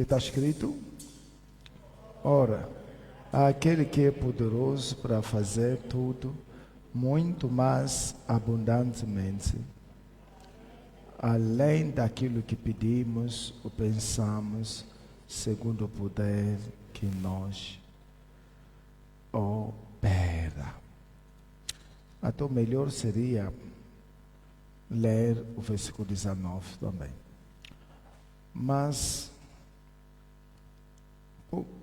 está escrito? Ora, aquele que é poderoso para fazer tudo, muito mais abundantemente, além daquilo que pedimos ou pensamos, segundo o poder que nos opera. Então, melhor seria ler o versículo 19 também. Mas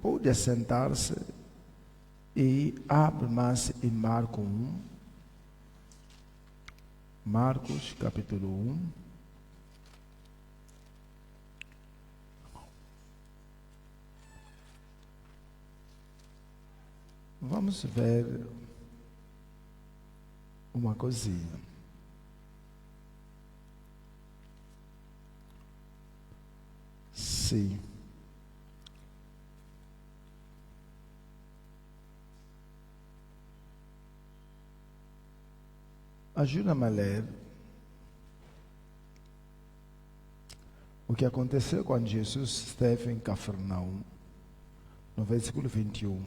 pode assentar-se e abre mais em Marcos 1. Marcos, capítulo 1. Vamos ver uma coisinha. Sim. Ajuda-me a ler o que aconteceu quando Jesus esteve em Cafarnaum, no versículo 21.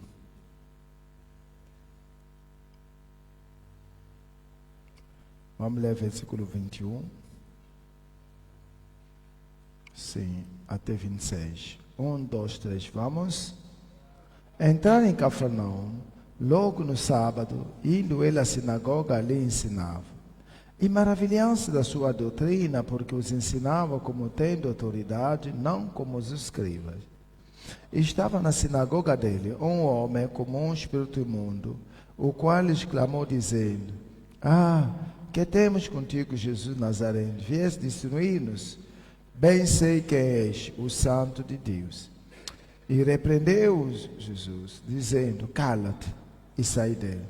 Vamos ler versículo 21. Sim, até 26. 1, 2, 3, vamos. Entrar em Cafarnaum, logo no sábado, indo ele à sinagoga, ali ensinava. E maravilhando-se da sua doutrina, porque os ensinava como tendo autoridade, não como os escribas. E estava na sinagoga dele um homem como um espírito imundo, o qual exclamou dizendo: que temos contigo, Jesus Nazareno? Vieste destruir-nos? Bem sei que és o Santo de Deus. E repreendeu Jesus, dizendo: cala-te e sai dele.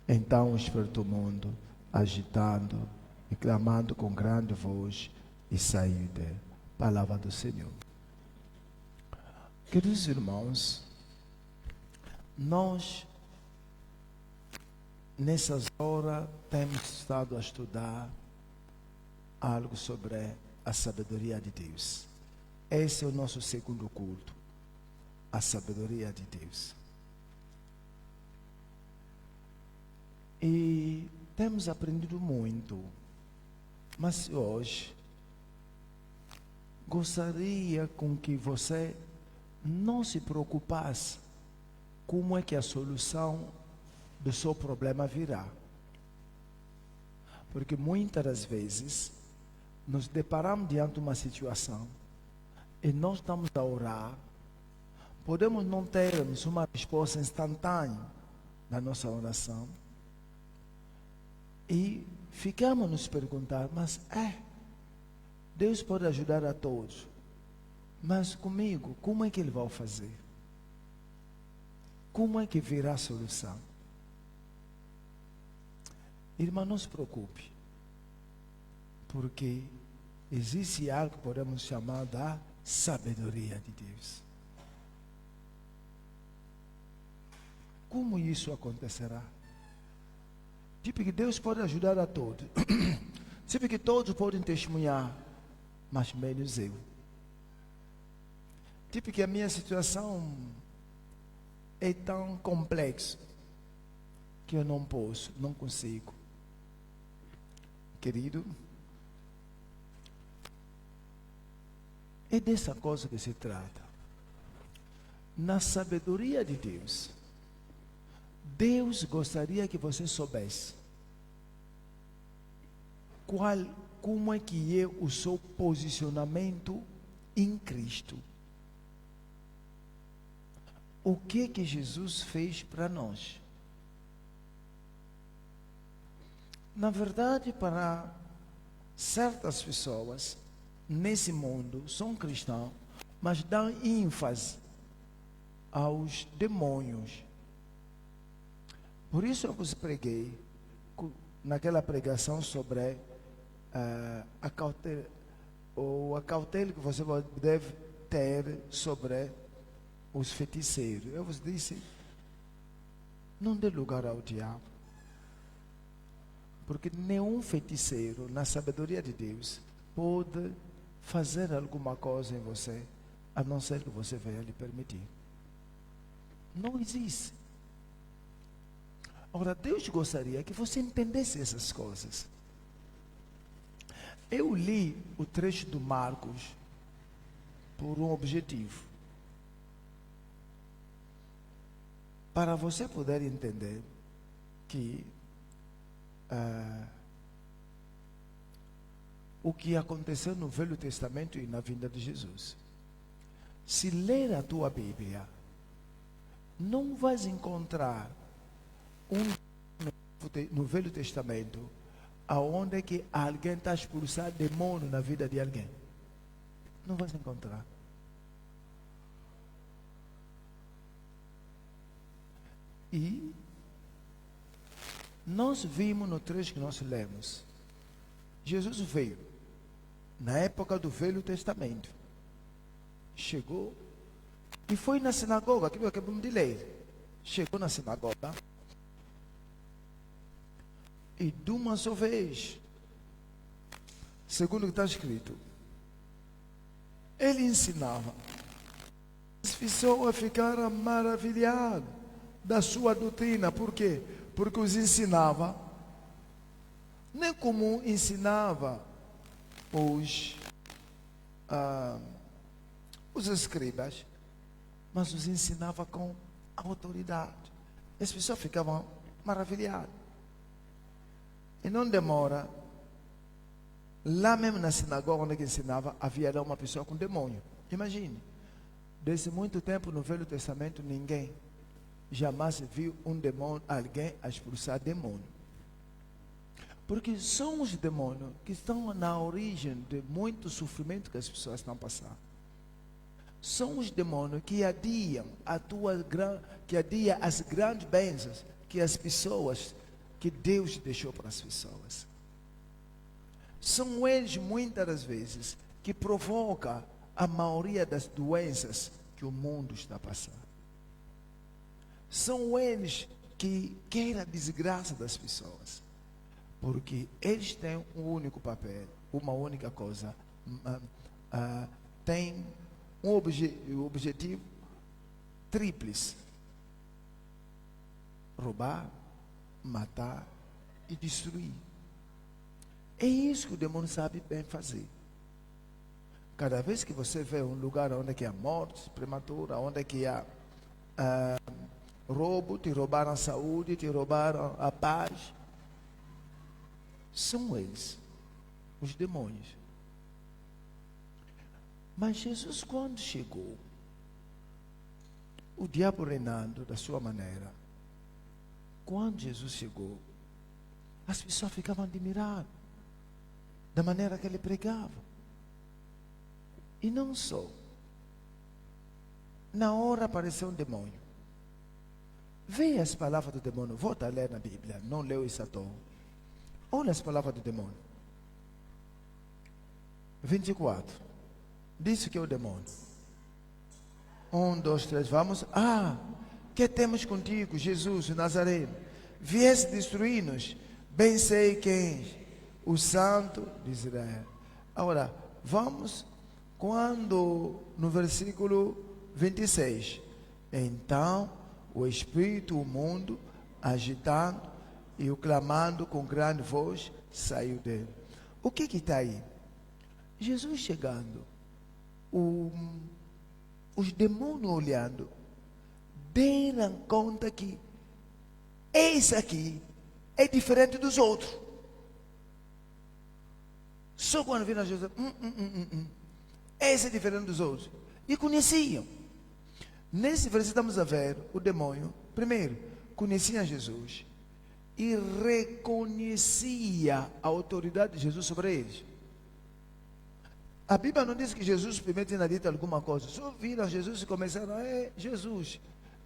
Então o espírito imundo, agitando e clamando com grande voz, e saiu dele. Palavra do Senhor. Queridos irmãos, nós nessas horas temos estado a estudar algo sobre a sabedoria de Deus. Esse é o nosso segundo culto, a sabedoria de Deus. E temos aprendido muito, mas hoje gostaria com que você não se preocupasse como é que a solução do seu problema virá. Porque muitas das vezes nos deparamos diante de uma situação e nós estamos a orar, podemos não termos uma resposta instantânea na nossa oração e ficamos a nos perguntar, mas Deus pode ajudar a todos, mas comigo, como é que Ele vai fazer? Como é que virá a solução? Irmão, não se preocupe, porque existe algo que podemos chamar da sabedoria de Deus. Como isso acontecerá? Tipo que Deus pode ajudar a todos. Tipo que todos podem testemunhar, mas menos eu. Tipo que a minha situação é tão complexa que eu não posso, não consigo. Querido, é dessa coisa que se trata. Na sabedoria de Deus, Deus gostaria que você soubesse como é que é o seu posicionamento em Cristo. O que Jesus fez para nós? Na verdade, para certas pessoas nesse mundo são cristãos, mas dão ênfase aos demônios. Por isso eu vos preguei naquela pregação sobre a cautela que você deve ter sobre os feiticeiros. Eu vos disse, não dê lugar ao diabo, porque nenhum feiticeiro, na sabedoria de Deus, pode fazer alguma coisa em você a não ser que você venha lhe permitir. Não existe. Ora, Deus gostaria que você entendesse essas coisas. Eu li o trecho do Marcos por um objetivo. Para você poder entender que o que aconteceu no Velho Testamento e na vinda de Jesus. Se ler a tua Bíblia, não vais encontrar no Velho Testamento aonde é que alguém está expulsando demônio na vida de alguém. Não vais encontrar. E nós vimos no trecho que nós lemos, Jesus veio na época do Velho Testamento, chegou e foi na sinagoga, aquilo que acabamos de ler. Chegou na sinagoga e de uma só vez, segundo o que está escrito, ele ensinava. As pessoas ficaram maravilhadas da sua doutrina. Por quê? Porque os ensinava, nem como ensinava os escribas, mas os ensinava com autoridade. As pessoas ficavam maravilhadas. E não demora, lá mesmo na sinagoga onde ele ensinava, havia lá uma pessoa com demônio. Imagine, desde muito tempo no Velho Testamento, ninguém jamais viu um demônio, alguém a expulsar demônio. Porque são os demônios que estão na origem de muito sofrimento que as pessoas estão passando. São os demônios que adiam as grandes bênçãos que as pessoas, que Deus deixou para as pessoas. São eles, muitas das vezes, que provocam a maioria das doenças que o mundo está passando. São eles que querem a desgraça das pessoas. Porque eles têm um único papel, uma única coisa. Tem um objetivo tríplice: roubar, matar e destruir. É isso que o demônio sabe bem fazer. Cada vez que você vê um lugar onde há morte prematura, onde há roubo, te roubaram a saúde, te roubaram a paz, são eles, os demônios. Mas Jesus, quando chegou, o diabo reinando da sua maneira, quando Jesus chegou, as pessoas ficavam admiradas da maneira que ele pregava. E não só. Na hora apareceu um demônio. Veja as palavras do demônio. Volta a ler na Bíblia. Não leu isso à toa. Olha as palavras do demônio. 24. Disse que é o demônio. 1, 2, 3, vamos. Que temos contigo, Jesus, o Nazareno? Vieste destruir-nos. Bem sei quem és, o Santo de Israel. Agora, vamos, quando no versículo 26. Então, o Espírito, o mundo, agitando e o clamando com grande voz, saiu dele. O que está aí? Jesus chegando, os demônios olhando, deram conta que esse aqui é diferente dos outros. Só quando viram Jesus, esse é diferente dos outros. E conheciam. Nesse versículo estamos a ver o demônio, primeiro, conhecia Jesus e reconhecia a autoridade de Jesus sobre eles. A Bíblia não diz que Jesus primeiro tinha dito alguma coisa. Só viram Jesus e começaram, Jesus,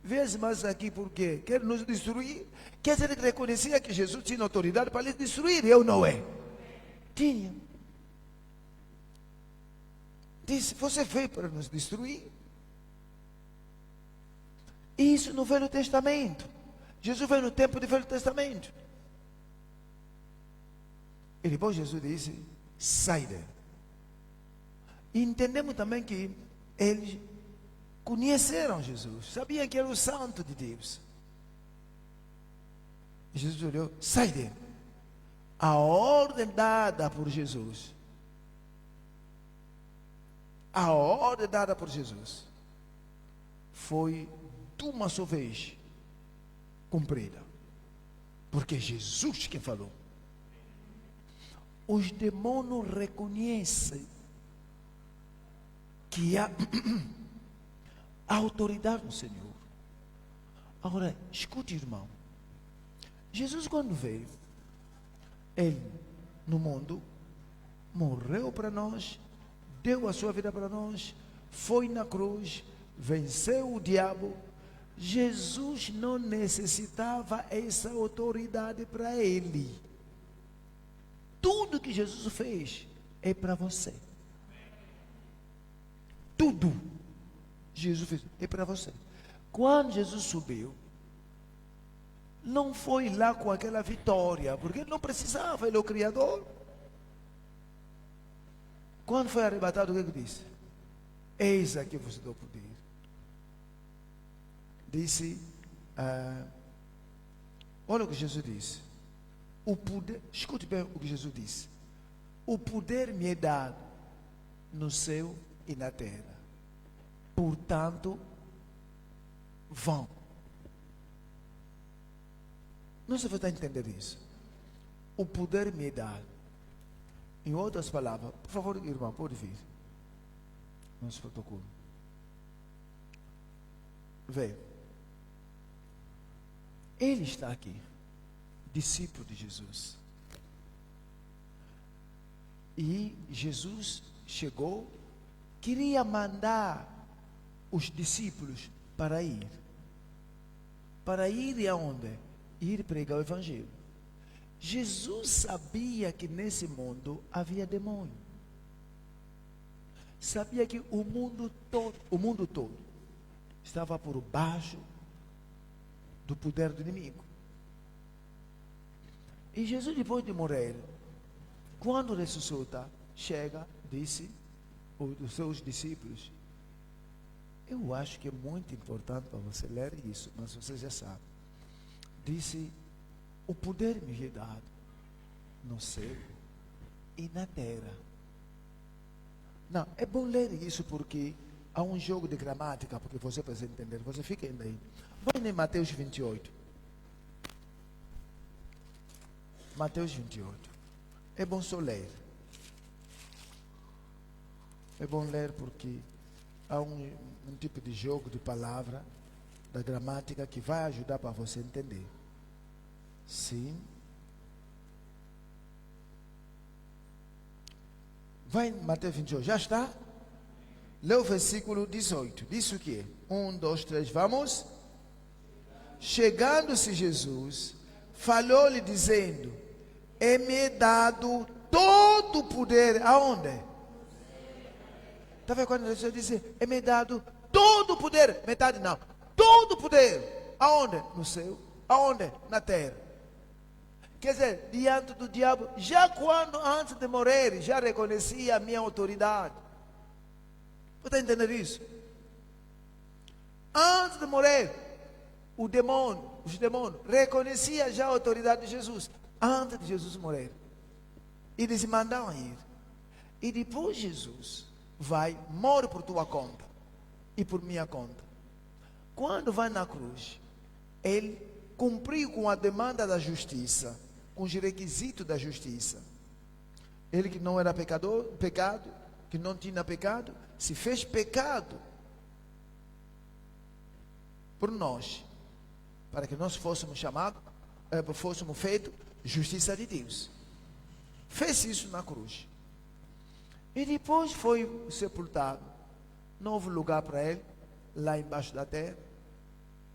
vês mais aqui porque quer nos destruir. Quer dizer, ele reconhecia que Jesus tinha autoridade para lhes destruir, eu não é? Tinha. Disse, você veio para nos destruir. Isso no Velho Testamento. Jesus veio no tempo do Velho Testamento. E depois Jesus disse, sai dele. E entendemos também que Eles conheceram Jesus, sabiam que era o santo de Deus. E Jesus olhou, sai dele. A ordem dada por Jesus, a ordem dada por Jesus, foi de uma só vez cumprida. Porque Jesus que falou. Os demônios reconhecem que há autoridade no Senhor. Agora, escute, irmão. Jesus, quando veio, Ele, no mundo, morreu para nós, deu a sua vida para nós, foi na cruz, venceu o diabo. Jesus não necessitava essa autoridade para Ele. Tudo que Jesus fez é para você. Tudo Jesus fez é para você. Quando Jesus subiu, não foi lá com aquela vitória, porque ele não precisava, ele é o Criador. Quando foi arrebatado, o que ele disse? Eis aqui vos dou poder. Disse, olha o que Jesus disse. O poder, escute bem o que Jesus disse. O poder me é dado no céu e na terra. Portanto, vão. Não sei se você está entendendo isso. O poder me é dado. Em outras palavras, por favor, irmão, pode vir. Nosso protocolo. Vê. Ele está aqui, discípulo de Jesus. E Jesus chegou, queria mandar os discípulos para ir. Para ir aonde? Ir pregar o Evangelho. Jesus sabia que nesse mundo havia demônio. Sabia que o mundo todo estava por baixo do poder do inimigo. E Jesus, depois de morrer, quando ressuscita, chega, disse aos seus discípulos, eu acho que é muito importante para você ler isso, mas você já sabe. Disse, o poder me é dado no céu e na terra. Não, é bom ler isso porque há um jogo de gramática, porque você precisa entender. Você fica aí. Vai em Mateus 28. Mateus 28. É bom só ler. É bom ler porque há um tipo de jogo de palavra da gramática que vai ajudar para você entender. Sim. Vai em Mateus 28. Já está? Lê o versículo 18. Diz o que? 1, 2, 3, vamos. Chegando-se Jesus, falou-lhe dizendo, é-me dado todo o poder. Aonde? Está vendo quando Jesus diz, é-me dado todo o poder. Metade não. Todo o poder. Aonde? No céu. Aonde? Na terra. Quer dizer, diante do diabo, já quando antes de morrer, já reconhecia a minha autoridade. Você está entendendo isso? Antes de morrer, os demônios, reconheciam já a autoridade de Jesus. Antes de Jesus morrer. Eles mandavam ir. E depois Jesus vai, morre por tua conta e por minha conta. Quando vai na cruz, ele cumpriu com a demanda da justiça, com os requisitos da justiça. Ele que não era pecado, que não tinha pecado, se fez pecado por nós, para que nós fôssemos chamados, fôssemos feitos justiça de Deus. Fez isso na cruz. E depois foi sepultado. Não houve lugar para ele, lá embaixo da terra,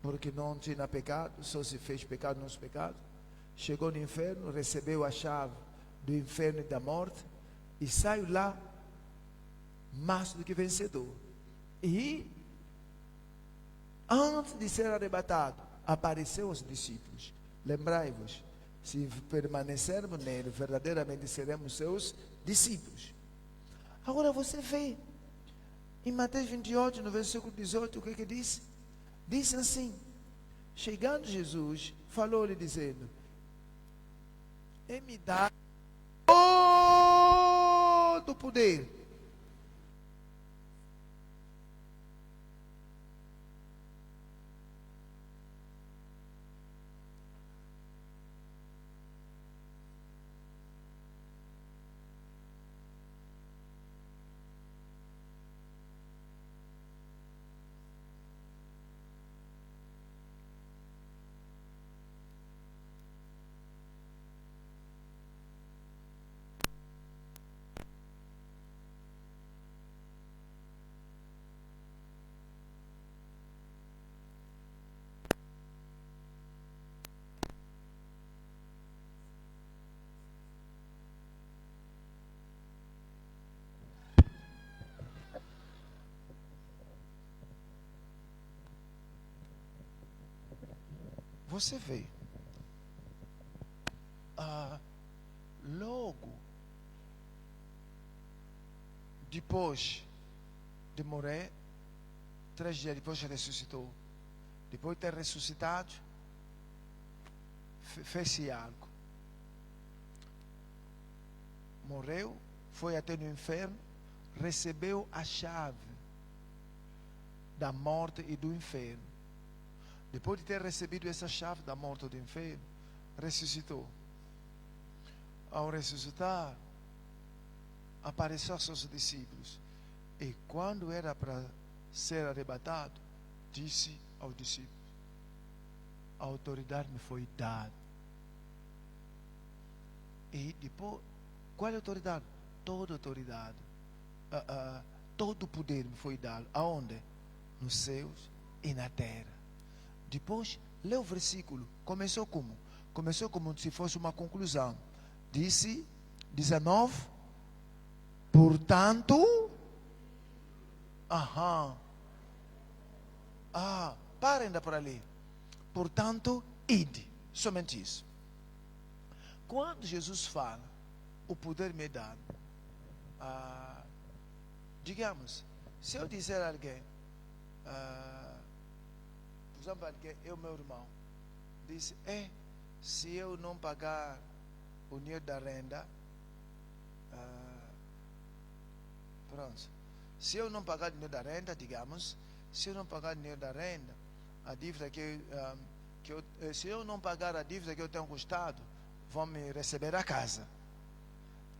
porque não tinha pecado, só se fez pecado nos pecados. Chegou no inferno, recebeu a chave do inferno e da morte, e saiu lá mais do que vencedor. E antes de ser arrebatado, apareceu aos discípulos. Lembrai-vos, se permanecermos nele, verdadeiramente seremos seus discípulos. Agora você vê, Em Mateus 28, no versículo 18, o que diz? Diz assim: chegando Jesus, falou-lhe dizendo: me dá todo o poder. Você vê, logo depois de morrer, 3 dias depois ressuscitou. Depois de ter ressuscitado, fez-se algo. Morreu, foi até no inferno, recebeu a chave da morte e do inferno. Depois de ter recebido essa chave da morte e do inferno, ressuscitou. Ao ressuscitar, apareceu aos seus discípulos. E quando era para ser arrebatado, disse aos discípulos: a autoridade me foi dada. E depois, qual é a autoridade? Toda a autoridade. Todo o poder me foi dado. Aonde? Nos céus e na terra. Depois, lê o versículo. Começou como? Começou como se fosse uma conclusão. Disse, 19. Portanto, para ainda por ali. Portanto, ide. Somente isso. Quando Jesus fala, o poder me é dado. Digamos, se eu dizer a alguém, por exemplo, alguém, eu, meu irmão, disse: se eu não pagar o dinheiro da renda, pronto. Se eu não pagar o dinheiro da renda, digamos, se eu não pagar o dinheiro da renda, a dívida se eu não pagar a dívida que eu tenho custado, vão me receber a casa.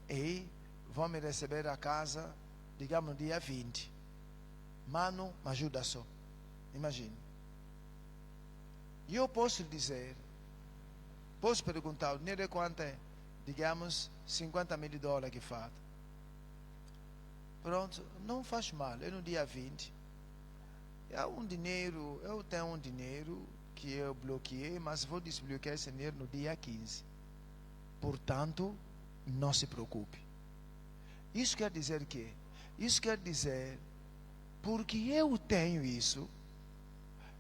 E vão me receber a casa, digamos, no dia 20. Mano, me ajuda só. Imagine. E eu posso dizer, posso perguntar, o dinheiro é quanto é? Digamos, $50.000 que falta. Pronto, não faz mal, é no dia 20. Eu tenho um dinheiro que eu bloqueei, mas vou desbloquear esse dinheiro no dia 15. Portanto, não se preocupe. Isso quer dizer que? Isso quer dizer, porque eu tenho isso,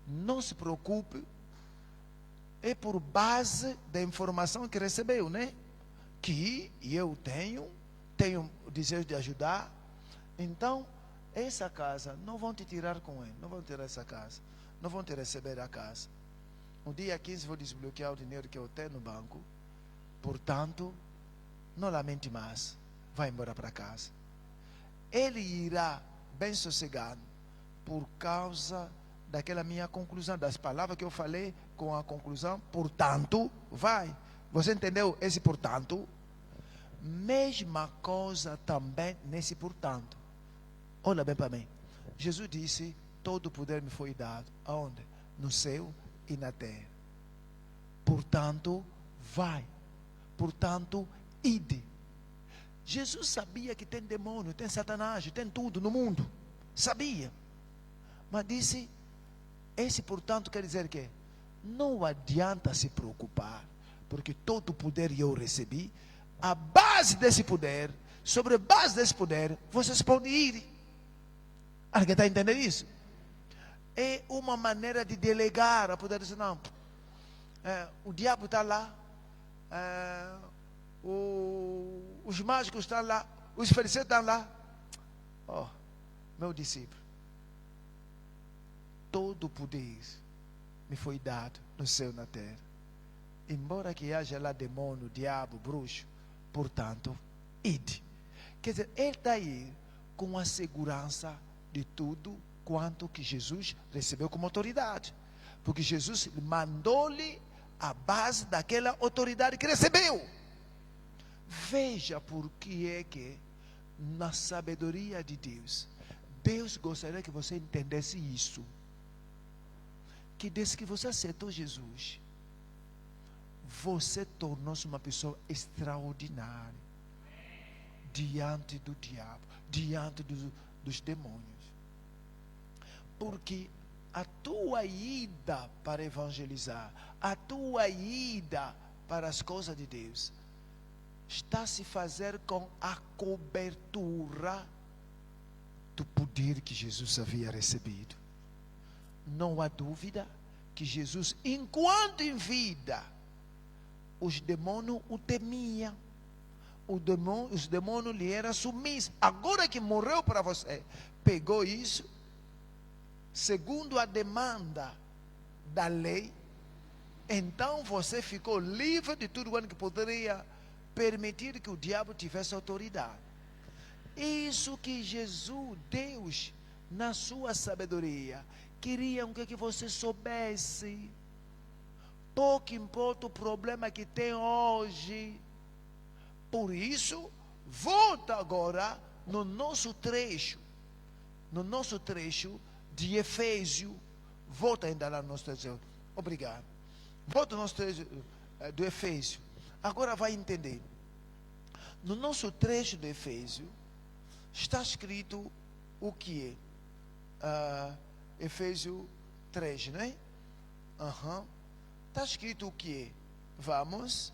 não se preocupe, é por base da informação que recebeu, né? Que eu tenho o desejo de ajudar. Então, essa casa, não vão te tirar com ele, não vão tirar essa casa, não vão te receber a casa. No dia 15 vou desbloquear o dinheiro que eu tenho no banco. Portanto, não lamente mais, vai embora para casa. Ele irá bem sossegado por causa daquela minha conclusão, das palavras que eu falei com a conclusão. Portanto, vai. Você entendeu esse portanto? Mesma coisa também nesse portanto. Olha bem para mim. Jesus disse: todo o poder me foi dado. Aonde? No céu e na terra. Portanto, vai. Portanto, ide. Jesus sabia que tem demônio, tem Satanás, tem tudo no mundo. Sabia. Mas disse, esse portanto quer dizer que não adianta se preocupar, porque todo o poder eu recebi. A base desse poder, sobre a base desse poder, vocês podem ir. Alguém está entendendo isso? É uma maneira de delegar, a poder dizer: não, o diabo está lá, os mágicos estão lá, os fariseus estão lá. meu discípulo, todo o poder me foi dado no céu e na terra. Embora que haja lá demônio, diabo, bruxo, portanto, ide. Quer dizer, ele está aí com a segurança de tudo quanto que Jesus recebeu como autoridade. Porque Jesus mandou-lhe a base daquela autoridade que recebeu. Veja por que é que, na sabedoria de Deus, Deus gostaria que você entendesse isso. Que desde que você aceitou Jesus, você tornou-se uma pessoa extraordinária diante do diabo, diante dos demônios. Porque a tua ida para evangelizar, a tua ida para as coisas de Deus, está a se fazer com a cobertura do poder que Jesus havia recebido. Não há dúvida que Jesus, enquanto em vida, os demônios o temiam. Os demônios lhe eram submissos. Agora que morreu para você, pegou isso, segundo a demanda da lei, então você ficou livre de tudo quanto que poderia permitir que o diabo tivesse autoridade. Isso que Jesus, Deus, na sua sabedoria, queriam que você soubesse. Pouco importa o problema que tem hoje. Por isso, volta agora no nosso trecho de Efésio. Volta ainda lá no nosso trecho. Obrigado. Volta no nosso trecho do Efésio. Agora vai entender. No nosso trecho de Efésio, está escrito o que é? Efésio 3, não é? Está escrito o que é? Vamos,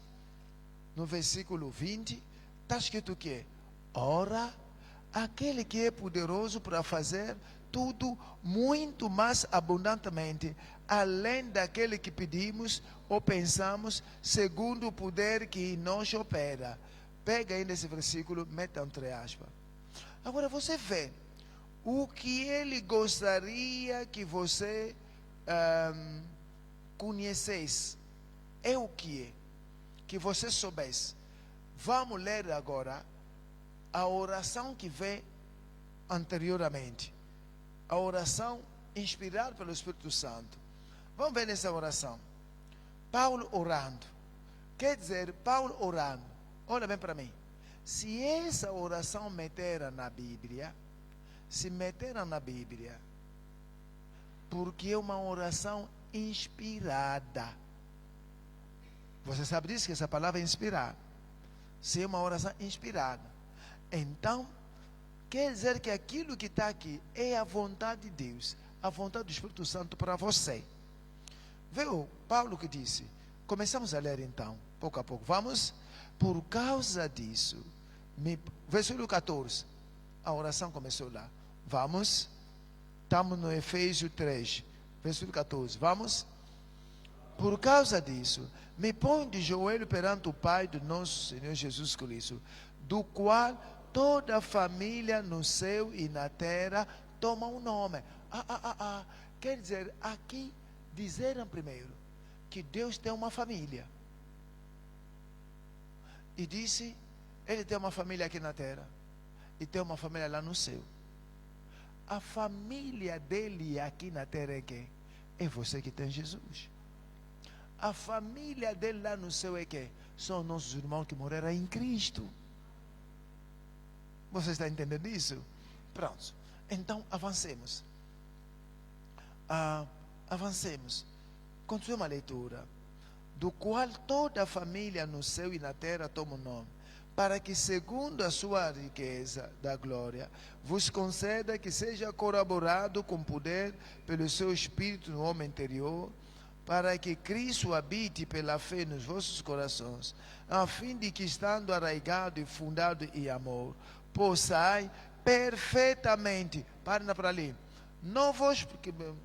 no versículo 20, está escrito o que é? Ora, aquele que é poderoso para fazer tudo muito mais abundantemente, além daquele que pedimos ou pensamos, segundo o poder que em nós opera. Pega aí nesse versículo, meta entre aspas. Agora você vê o que ele gostaria que você conhecesse. É o que é? Que você soubesse. Vamos ler agora a oração que vem anteriormente. A oração inspirada pelo Espírito Santo. Vamos ver nessa oração. Paulo orando. Quer dizer, Paulo orando. Olha bem para mim. Se essa oração meteram na Bíblia, porque é uma oração inspirada. Você sabe disso, que essa palavra é inspirada. Se é uma oração inspirada, então quer dizer que aquilo que está aqui é a vontade de Deus, a vontade do Espírito Santo para você. Viu Paulo que disse? Começamos a ler então, pouco a pouco. Vamos. Por causa disso, versículo 14, a oração começou lá. Vamos. Estamos no Efésio 3, versículo 14. Vamos. Por causa disso, me ponho de joelho perante o Pai do nosso Senhor Jesus Cristo, do qual toda a família no céu e na terra toma um nome. Quer dizer, aqui disseram primeiro que Deus tem uma família. E disse, ele tem uma família aqui na terra e tem uma família lá no céu. A família dele aqui na terra é quem? É você que tem Jesus. A família dele lá no céu é quem? São nossos irmãos que morreram em Cristo. Você está entendendo isso? Pronto. Então avancemos. Avancemos. Continue uma leitura. Do qual toda a família no céu e na terra toma o nome, para que segundo a sua riqueza da glória, vos conceda que seja corroborado com poder pelo seu Espírito no homem interior, para que Cristo habite pela fé nos vossos corações, a fim de que, estando arraigado e fundado em amor, possai perfeitamente, para ali, não vou,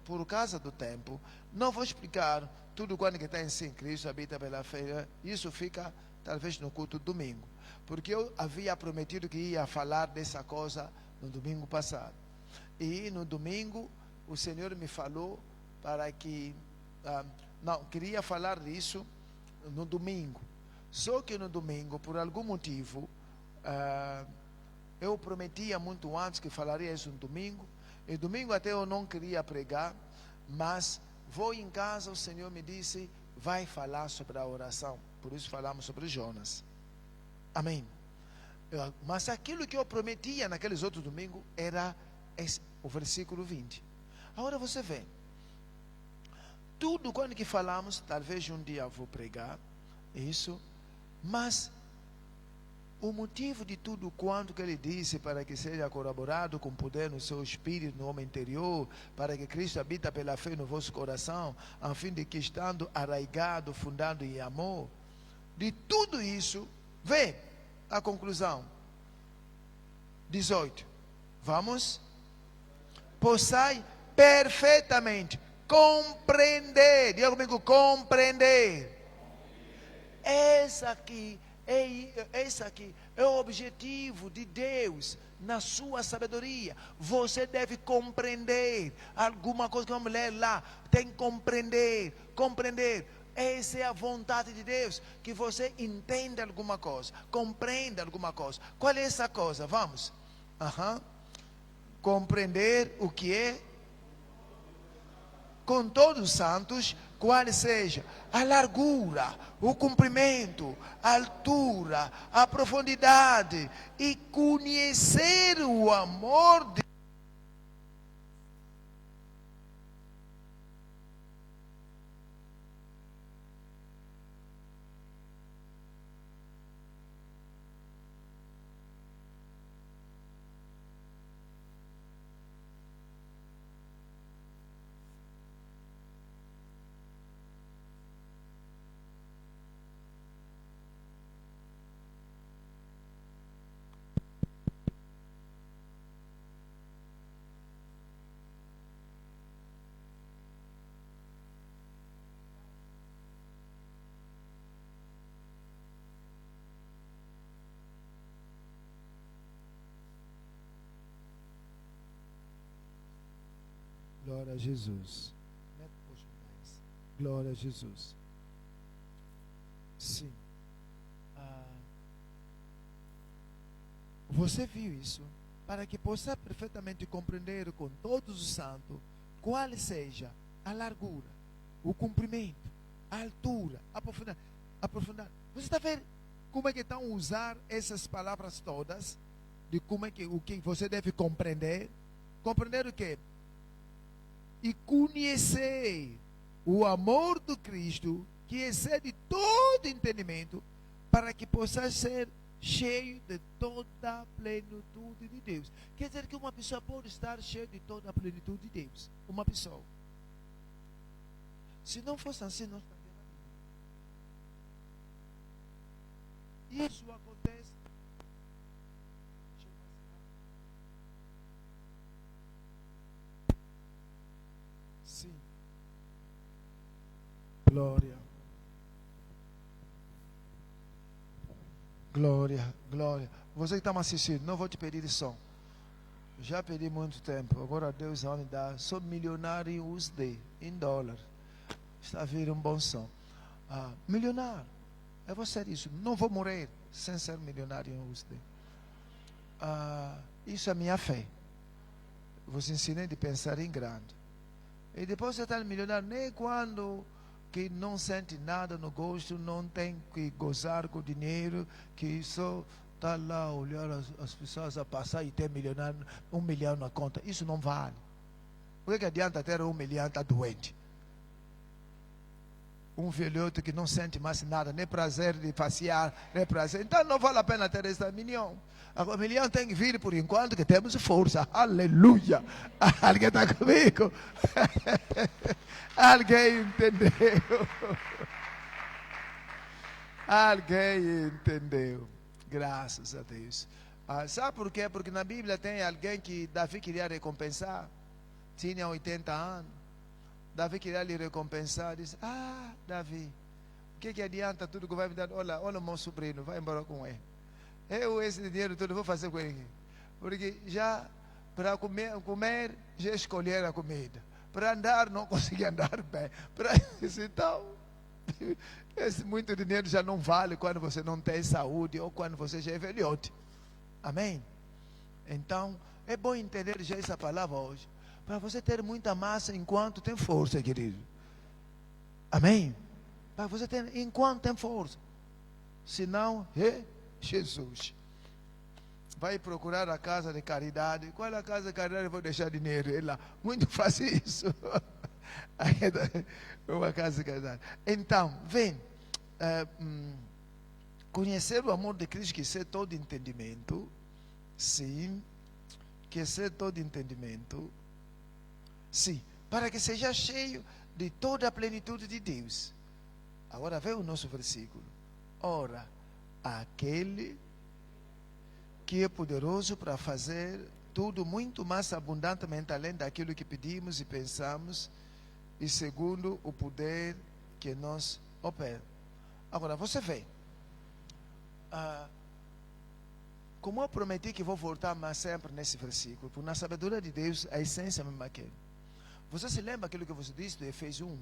por causa do tempo, não vou explicar tudo quando que está em si, Cristo habita pela fé. Isso fica talvez no culto do domingo, porque eu havia prometido que ia falar dessa coisa no domingo passado. E no domingo, o Senhor me falou para que... não, queria falar disso no domingo. Só que no domingo, por algum motivo, eu prometia muito antes que falaria isso no domingo. E domingo até eu não queria pregar, mas vou em casa, o Senhor me disse, vai falar sobre a oração. Por isso falamos sobre Jonas. Amém. Mas aquilo que eu prometia naqueles outros domingos era o versículo 20. Agora você vê, tudo quando que falamos, talvez um dia eu vou pregar isso, mas o motivo de tudo quanto que ele disse, para que seja corroborado com poder no seu espírito, no homem interior, para que Cristo habita pela fé no vosso coração, a fim de que, estando arraigado, fundado em amor, de tudo isso, vê a conclusão. 18. Vamos? Possai perfeitamente compreender. Diga comigo, compreender. Esse aqui é o objetivo de Deus na sua sabedoria. Você deve compreender alguma coisa que vamos ler lá. Tem que compreender. Essa é a vontade de Deus, que você entenda alguma coisa, compreenda alguma coisa. Qual é essa coisa? Vamos. Compreender o que é com todos os santos, qual seja a largura, o comprimento, a altura, a profundidade, e conhecer o amor de Glória a Jesus. Glória a Jesus. Sim. Você viu isso? Para que possa perfeitamente compreender com todos os santos qual seja a largura, o comprimento, a altura, a profundidade. Você está vendo como é que estão a usar essas palavras todas? De como é que o que você deve compreender? Compreender o quê? E conhecer o amor do Cristo, que excede todo entendimento, para que possa ser cheio de toda a plenitude de Deus. Quer dizer que uma pessoa pode estar cheia de toda a plenitude de Deus. Uma pessoa. Se não fosse assim, nós estaríamos. Isso acontece. Sim. Glória. Glória, glória. Você que está me assistindo, não vou te pedir som. Já pedi muito tempo. Agora Deus vai me dar. Sou milionário em USD, em dólar. Está a vir um bom som. Milionário. Eu vou ser isso. Não vou morrer sem ser milionário em USD. Isso é minha fé. Vos ensinei de pensar em grande. E depois você está milionário, nem quando que não sente nada no gosto, não tem que gozar com o dinheiro, que só está lá olhar as pessoas a passar e ter milionário, 1 milhão na conta. Isso não vale. Por que adianta ter 1 milhão e está doente? Um velhote que não sente mais nada, nem prazer de passear, nem prazer. Então não vale a pena ter esse milhão. Agora, 1 milhão tem que vir por enquanto que temos força. Aleluia! Alguém está comigo? Alguém entendeu? Alguém entendeu? Graças a Deus. Sabe por quê? Porque na Bíblia tem alguém que Davi queria recompensar. Tinha 80 anos. Davi queria lhe recompensar. Disse: Davi, o que adianta tudo que vai me dar? Olha o meu sobrinho, vai embora com ele. Eu esse dinheiro todo vou fazer com ele. Porque já Para comer, já escolher a comida. Para andar, não conseguir andar bem. Então, muito dinheiro já não vale quando você não tem saúde ou quando você já é velhote. Amém? Então, é bom entender já essa palavra hoje. Para você ter muita massa enquanto tem força, querido. Amém? Para você ter enquanto tem força. Senão, Jesus. Vai procurar a casa de caridade. Qual é a casa de caridade? Eu vou deixar dinheiro. Ele lá. Muito fácil isso. Uma casa de caridade. Então, vem. Conhecer o amor de Cristo, que é todo entendimento. Sim. Que é todo entendimento. Sim. Para que seja cheio de toda a plenitude de Deus. Agora vem o nosso versículo. Ora, aquele que é poderoso para fazer tudo muito mais abundantemente além daquilo que pedimos e pensamos, e segundo o poder que nos opera. Agora, você vê, como eu prometi que vou voltar mais sempre nesse versículo, porque na sabedoria de Deus, a essência é a mesma que ele. Você se lembra aquilo que você disse do Efésios 1?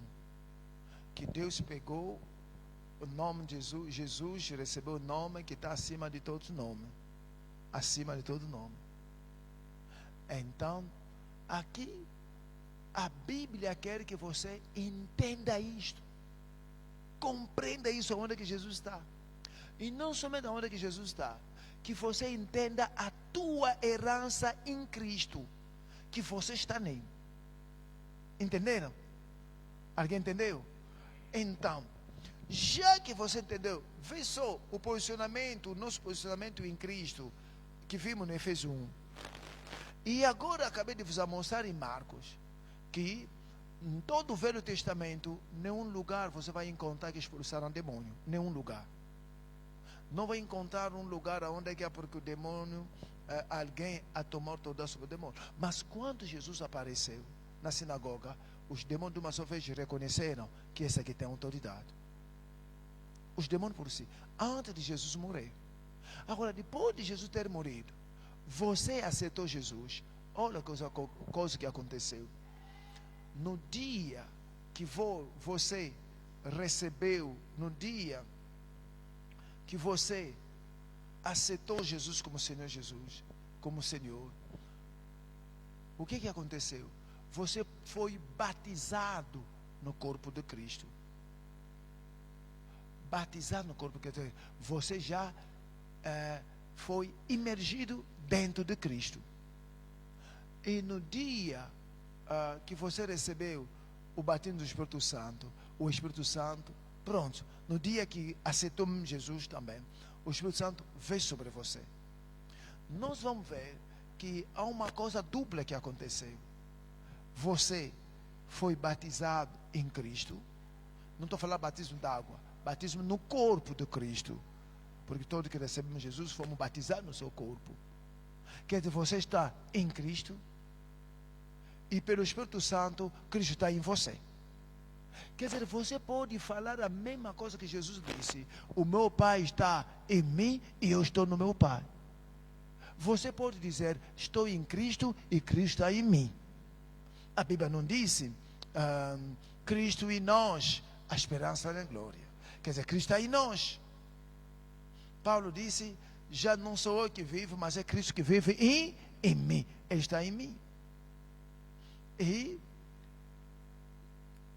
Que Deus pegou o nome de Jesus, Jesus recebeu o nome que está acima de todos os nomes. Acima de todo nome. Então, aqui, a Bíblia quer que você entenda isto. Compreenda isso, onde que Jesus está. E não somente onde que Jesus está. Que você entenda a tua herança em Cristo. Que você está nele. Entenderam? Alguém entendeu? Então, já que você entendeu, vê só o posicionamento, o nosso posicionamento em Cristo, que vimos no Efésios 1. E agora acabei de vos mostrar em Marcos, que em todo o Velho Testamento, nenhum lugar você vai encontrar que expulsaram demônio. Nenhum lugar. Não vai encontrar um lugar onde é porque o demônio, alguém a tomou toda sobre o demônio. Mas quando Jesus apareceu na sinagoga, os demônios de uma só vez reconheceram que esse aqui tem autoridade. Os demônios por si, antes de Jesus morrer. Agora, depois de Jesus ter morrido, você aceitou Jesus. Olha a coisa que aconteceu. No dia que você recebeu, no dia que você aceitou Jesus como Senhor Jesus, como Senhor, o que aconteceu? Você foi batizado no corpo de Cristo. Batizado no corpo de Cristo. Você já foi imergido dentro de Cristo. E no dia que você recebeu o batismo do Espírito Santo, o Espírito Santo, pronto, no dia que aceitou Jesus também, o Espírito Santo veio sobre você. Nós vamos ver que há uma coisa dupla que aconteceu. Você foi batizado em Cristo. Não estou falando batismo d'água, batismo no corpo de Cristo. Porque todos que recebemos Jesus fomos batizados no seu corpo. Quer dizer, você está em Cristo. E pelo Espírito Santo, Cristo está em você. Quer dizer, você pode falar a mesma coisa que Jesus disse. O meu Pai está em mim e eu estou no meu Pai. Você pode dizer, estou em Cristo e Cristo está em mim. A Bíblia não disse, Cristo em nós, a esperança da glória. Quer dizer, Cristo está em nós. Paulo disse, já não sou eu que vivo, mas é Cristo que vive em mim. Ele está em mim. E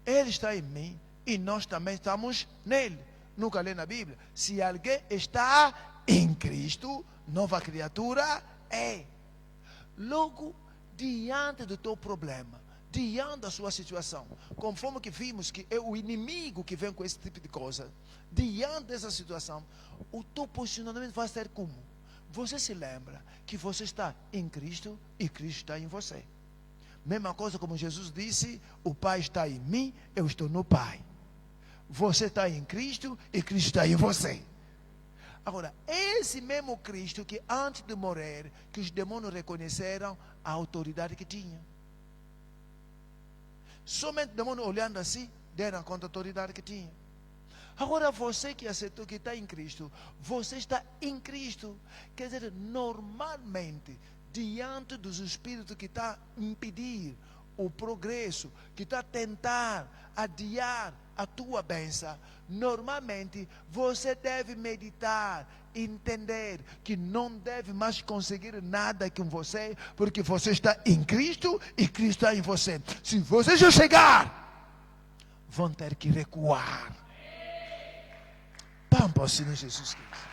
Ele está em mim e nós também estamos nele. Nunca lê na Bíblia. Se alguém está em Cristo, nova criatura é. Logo, diante do teu problema, diante da sua situação, conforme que vimos que é o inimigo que vem com esse tipo de coisa, diante dessa situação, o teu posicionamento vai ser como? Você se lembra que você está em Cristo e Cristo está em você. Mesma coisa como Jesus disse, o Pai está em mim, eu estou no Pai. Você está em Cristo e Cristo está em você. Agora, esse mesmo Cristo que antes de morrer, que os demônios reconheceram a autoridade que tinha. Somente o demônio olhando assim, deram conta da autoridade que tinha. Agora você que aceitou que está em Cristo, você está em Cristo. Quer dizer, normalmente, diante dos espíritos que está impedir o progresso, que está a tentar adiar a tua bênção, normalmente você deve meditar, entender que não deve mais conseguir nada com você, porque você está em Cristo e Cristo está em você. Se você já chegar, vão ter que recuar. Pampa ao Senhor Jesus Cristo.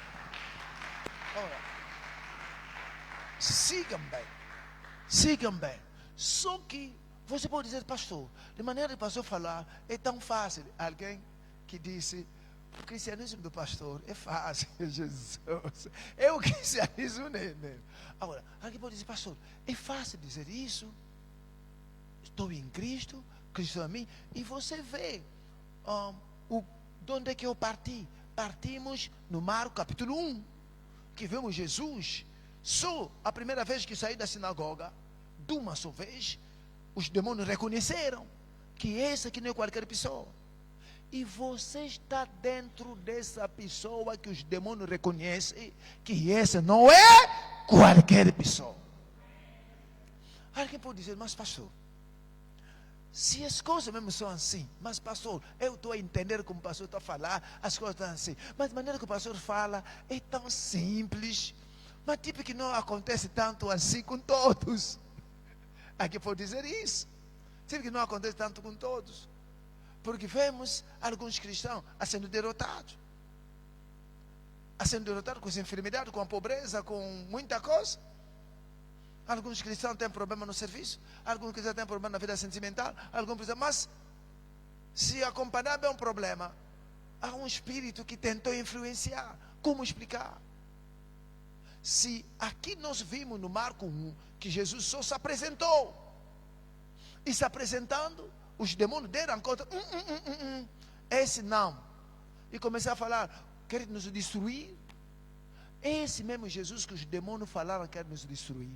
Ora, sigam bem. Só que você pode dizer, pastor, de maneira que o pastor falar, é tão fácil. Alguém que disse, o cristianismo do pastor é fácil, Jesus. É o cristianismo nele. Agora, alguém pode dizer, pastor, é fácil dizer isso? Estou em Cristo, Cristo em mim. E você vê de onde é que eu parti. Partimos no Marcos capítulo 1, que vemos Jesus. Só a primeira vez que saí da sinagoga, de uma só vez, os demônios reconheceram que essa aqui não é qualquer pessoa. E você está dentro dessa pessoa que os demônios reconhecem que essa não é qualquer pessoa. Alguém pode dizer, mas pastor, se as coisas mesmo são assim, mas pastor, eu estou a entender como o pastor está a falar, as coisas estão assim, mas a maneira que o pastor fala é tão simples, mas tipo que não acontece tanto assim com todos. Aqui pode dizer isso. Tipo que não acontece tanto com todos. Porque vemos alguns cristãos sendo derrotados. Sendo derrotados com essa enfermidade, com a pobreza, com muita coisa. Alguns cristãos têm problema no serviço. Alguns cristãos têm problema na vida sentimental. Alguns cristãos, mas se acompanhar bem um problema, há um espírito que tentou influenciar. Como explicar? Se aqui nós vimos no Marcos 1 que Jesus só se apresentou, e se apresentando, os demônios deram conta, esse não, e começaram a falar, quer nos destruir. Esse mesmo Jesus que os demônios falaram quer nos destruir,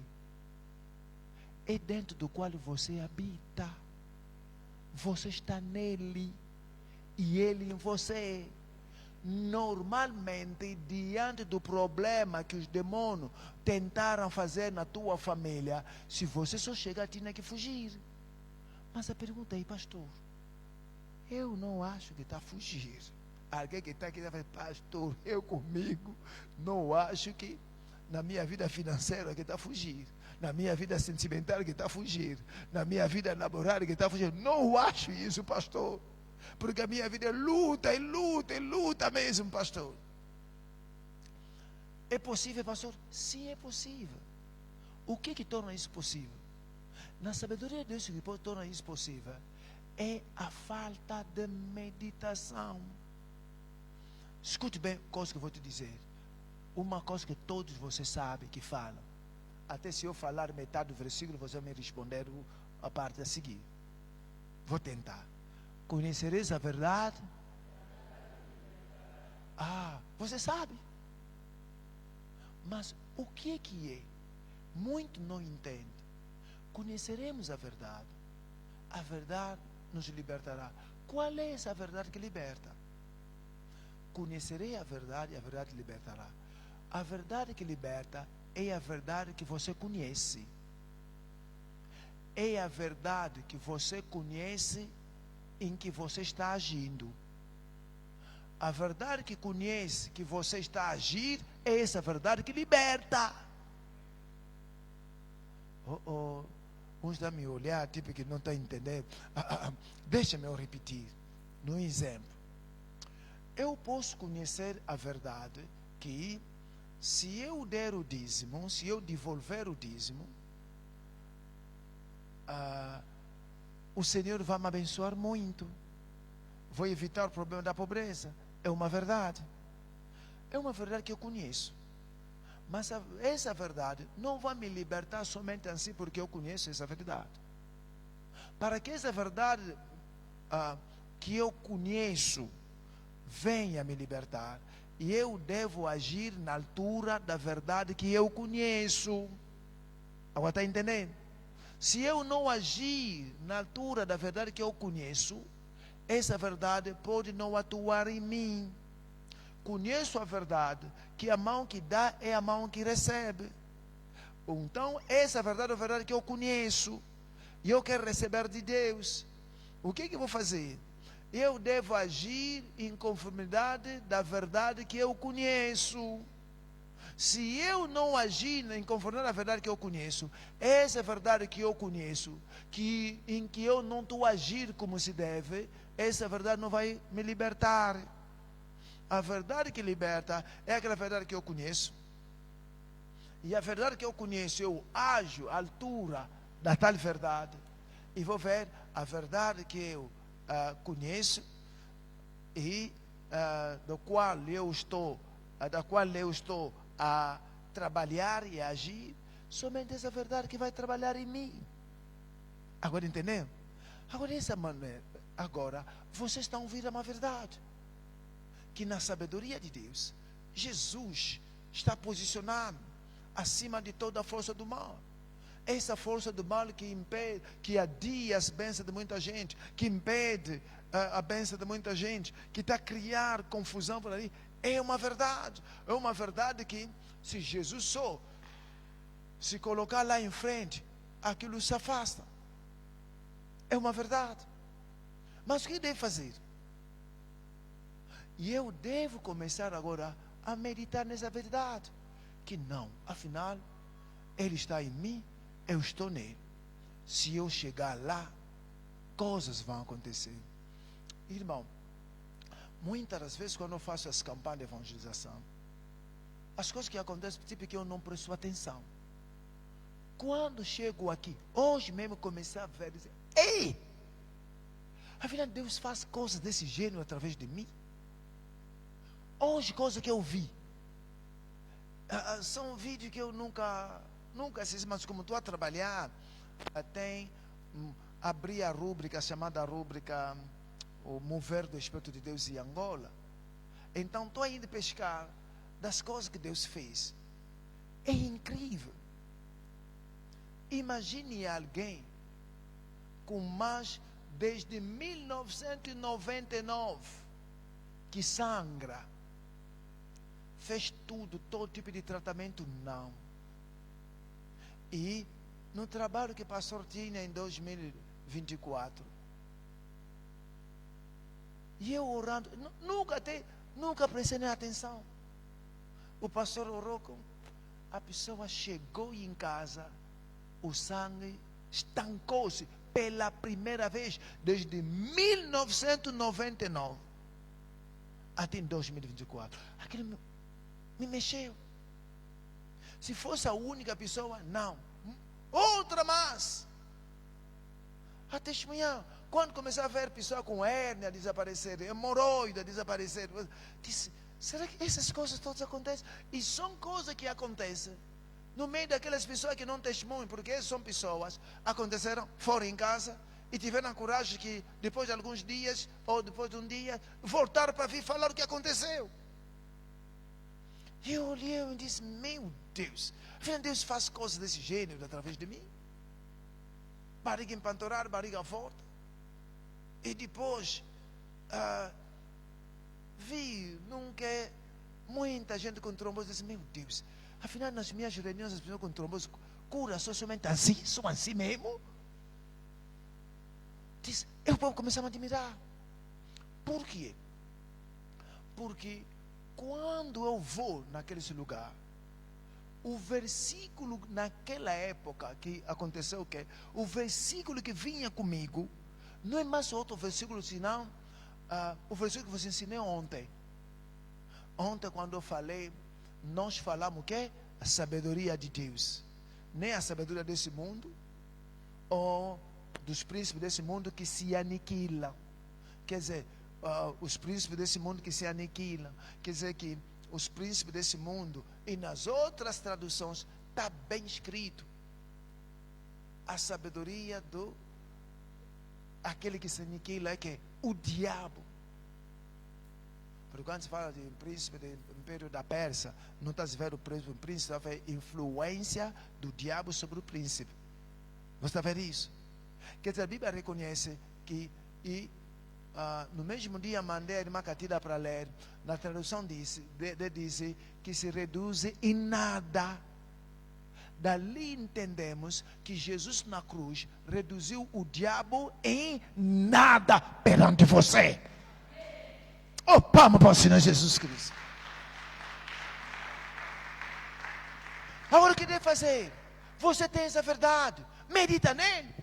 é dentro do qual você habita. Você está nele e ele em você. Normalmente, diante do problema que os demônios tentaram fazer na tua família, se você só chegar, tinha que fugir. Mas a pergunta é, pastor, eu não acho que está a fugir. Alguém que está aqui vai falar, pastor, eu comigo não acho que na minha vida financeira que está a fugir, na minha vida sentimental que está a fugir, na minha vida laboral que está a fugir. Não acho isso, pastor. Porque a minha vida é luta, e luta, e luta mesmo, pastor. É possível, pastor? Sim, é possível. O que torna isso possível? Na sabedoria de Deus, o que torna isso possível é a falta de meditação. Escute bem a coisa que eu vou te dizer. Uma coisa que todos vocês sabem que falam. Até se eu falar metade do versículo, você vai me responder a parte a seguir. Vou tentar. Conhecereis a verdade? Você sabe. Mas o que é? Muito não entende. Conheceremos a verdade. A verdade nos libertará. Qual é essa verdade que liberta? Conhecerei a verdade e a verdade libertará. A verdade que liberta é a verdade que você conhece. É a verdade que você conhece em que você está agindo. A verdade que conhece que você está a agir é essa verdade que liberta. Uns estão a me olhar, tipo que não está entendendo. Deixa-me eu repetir. No exemplo, eu posso conhecer a verdade que se eu der o dízimo, se eu devolver o dízimo, o Senhor vai me abençoar muito. Vou evitar o problema da pobreza. É uma verdade. É uma verdade que eu conheço. Mas essa verdade não vai me libertar somente assim porque eu conheço essa verdade. Para que essa verdade que eu conheço venha me libertar, e eu devo agir na altura da verdade que eu conheço. Agora está entendendo? Se eu não agir na altura da verdade que eu conheço, essa verdade pode não atuar em mim. Conheço a verdade, que a mão que dá é a mão que recebe. Então, essa verdade é a verdade que eu conheço. E eu quero receber de Deus. O que eu vou fazer? Eu devo agir em conformidade da verdade que eu conheço. Se eu não agir em conformidade da verdade que eu conheço, essa verdade que eu conheço, em que eu não estou a agir como se deve, essa verdade não vai me libertar. A verdade que liberta é aquela verdade que eu conheço. E a verdade que eu conheço, eu ajo à altura da tal verdade. E vou ver a verdade que eu conheço e da qual eu estou a trabalhar e a agir. Somente essa verdade que vai trabalhar em mim. Agora entendeu? Agora essa maneira, agora vocês estão ouvindo uma verdade. Que na sabedoria de Deus, Jesus está posicionado acima de toda a força do mal. Essa força do mal que impede, que adia as bênçãos de muita gente, que impede a bênção de muita gente, que está a criar confusão por ali, é uma verdade. É uma verdade que, se Jesus só se colocar lá em frente, aquilo se afasta. É uma verdade. Mas o que devo fazer? E eu devo começar agora a meditar nessa verdade. Que não, afinal, Ele está em mim, eu estou nele. Se eu chegar lá, coisas vão acontecer. Irmão, muitas das vezes quando eu faço as campanhas de evangelização, as coisas que acontecem, tipo que eu não presto atenção. Quando chego aqui, hoje mesmo comecei a ver, dizer, ei! Afinal, Deus faz coisas desse gênero através de mim. Hoje, coisas que eu vi, são vídeos que eu nunca assisti, mas como estou a trabalhar, abri a rúbrica, chamada rúbrica O Mover do Espírito de Deus em Angola. Então estou indo pescar das coisas que Deus fez. É incrível. Imagine alguém com mais desde 1999 que sangra. Fez tudo, todo tipo de tratamento, não. E no trabalho que o pastor tinha em 2024, e eu orando, nunca prestei nem atenção. O pastor orou, a pessoa chegou em casa, o sangue estancou-se pela primeira vez desde 1999 até em 2024. Aquilo me mexeu. Se fosse a única pessoa, não. Outra mais. A testemunhar. Quando comecei a ver pessoa com hérnia desaparecer, hemorroida desaparecer, disse, será que essas coisas todas acontecem? E são coisas que acontecem no meio daquelas pessoas que não testemunham, porque essas são pessoas aconteceram fora em casa e tiveram a coragem que depois de alguns dias ou depois de um dia voltar para vir falar o que aconteceu. E eu olhei e disse, meu Deus, afinal Deus faz coisas desse gênero através de mim. Barriga empanturada, barriga forte. E depois vi nunca muita gente com trombose. Disse, meu Deus, afinal nas minhas reuniões as pessoas com trombose cura somente assim, só assim mesmo. Disse, eu vou começar a me admirar. Por quê? Porque quando eu vou naquele lugar, o versículo naquela época que aconteceu o quê? O versículo que vinha comigo não é mais outro versículo, senão o versículo que você ensinou ontem. Ontem, quando eu falei, nós falamos o quê? A sabedoria de Deus. Nem a sabedoria desse mundo, ou dos príncipes desse mundo que se aniquilam. Quer dizer, os príncipes desse mundo que se aniquilam. Quer dizer que os príncipes desse mundo, e nas outras traduções, está bem escrito. A sabedoria do aquele que se aniquila é que o diabo. Porque quando se fala de príncipe do império da Pérsia, não está se vendo o príncipe, está vendo a influência do diabo sobre o príncipe. Você está vendo isso? Quer dizer, a Bíblia reconhece que, no mesmo dia mandei a irmã Catida para ler, na tradução diz que se reduz em nada Dali entendemos que Jesus na cruz reduziu o diabo em nada perante você. Oh, palma para o Senhor Jesus Cristo. Agora o que deve fazer? Você tem essa verdade, medita nele.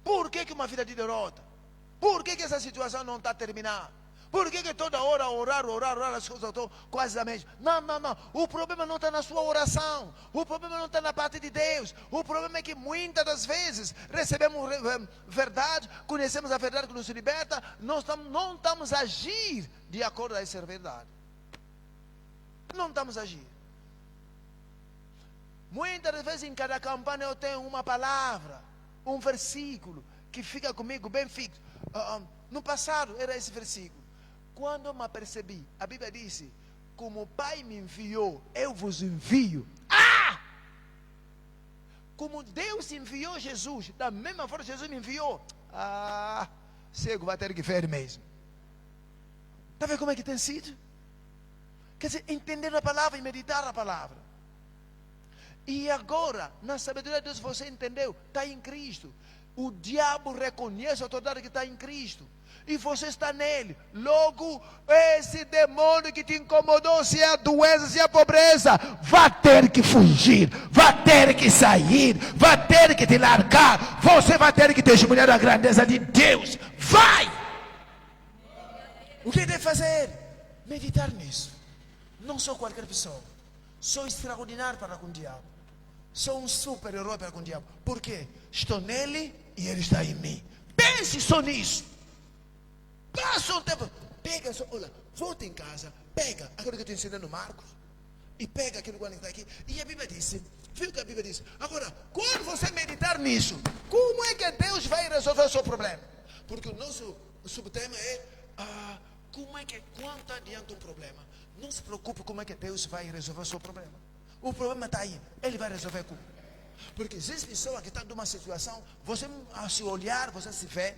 Por que uma vida de derrota? Por que essa situação não está terminada? Por que toda hora orar, as coisas estão quase a mesma? Não. O problema não está na sua oração. O problema não está na parte de Deus. O problema é que muitas das vezes recebemos verdade, conhecemos a verdade que nos liberta, não estamos a agir de acordo com essa verdade. Não estamos a agir. Muitas das vezes em cada campanha eu tenho uma palavra, um versículo que fica comigo bem fixo. No passado era esse versículo. Quando eu me apercebi, a Bíblia disse: como o Pai me enviou, eu vos envio. Como Deus enviou Jesus, da mesma forma Jesus me enviou. Cego vai ter que ver mesmo. Está vendo como é que tem sido? Quer dizer, entender a palavra e meditar a palavra. E agora, na sabedoria de Deus, você entendeu? Está em Cristo. O diabo reconhece a autoridade que está em Cristo. E você está nele. Logo, esse demônio que te incomodou, se é a doença, se é a pobreza, vai ter que fugir, vai ter que sair, vai ter que te largar. Você vai ter que testemunhar a grandeza de Deus. Vai! O que deve fazer? Meditar nisso. Não sou qualquer pessoa. Sou extraordinário para com o diabo. Sou um super-herói para com o diabo. Por quê? Estou nele e ele está em mim. Pense só nisso. Passa um tempo. Pega só, olha, volta em casa. Pega, agora que eu estou ensinando Marcos. E pega aquele que está aqui. E a Bíblia disse, viu o que a Bíblia disse? Agora, quando você meditar nisso, como é que Deus vai resolver o seu problema? Porque o nosso subtema é, como é que, quando adianta um problema, não se preocupe como é que Deus vai resolver o seu problema. O problema está aí, Ele vai resolver como? Porque existe pessoa que está numa situação, você ao se olhar, você se vê,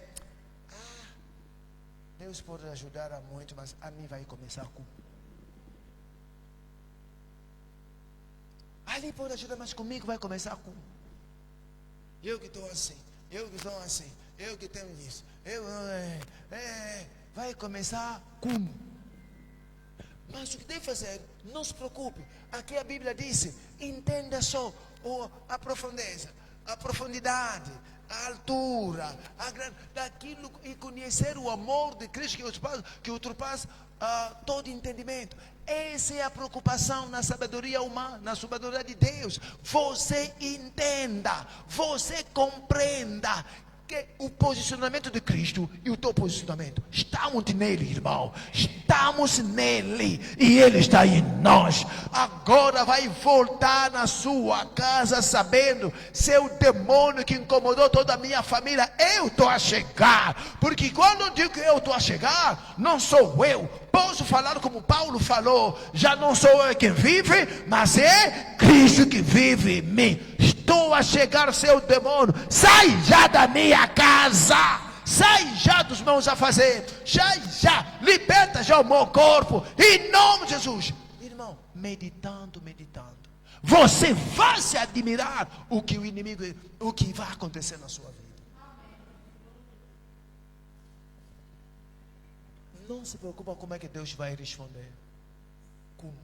Deus pode ajudar a muito, mas a mim vai começar como? Ali pode ajudar, mas comigo vai começar como? Eu que estou assim, eu que sou assim, eu que tenho isso, vai começar como? Mas o que deve fazer? Não se preocupe. Aqui a Bíblia disse: entenda só a profundeza, a profundidade, a altura, daquilo, e conhecer o amor de Cristo que ultrapassa todo entendimento. Essa é a preocupação na sabedoria humana, na sabedoria de Deus. Você entenda, você compreenda que o posicionamento de Cristo e o teu posicionamento, estamos nele, irmão, estamos nele e ele está em nós. Agora vai voltar na sua casa sabendo, seu demônio que incomodou toda a minha família, eu estou a chegar, porque quando eu digo que eu estou a chegar, não sou eu, posso falar como Paulo falou, já não sou eu quem vive, mas é Cristo que vive em mim. Estou a chegar, seu demônio, sai já da minha casa, sai já dos meus afazeres, já, liberta já o meu corpo, em nome de Jesus. Irmão, meditando, você vai se admirar o que o inimigo, o que vai acontecer na sua vida. Não se preocupa como é que Deus vai responder. Como?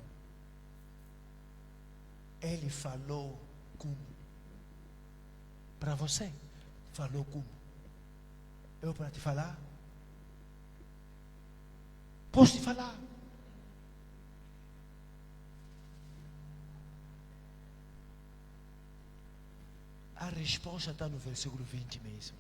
Ele falou como? Para você, falou como? Eu para te falar? Posso te falar? A resposta está no versículo 20 mesmo.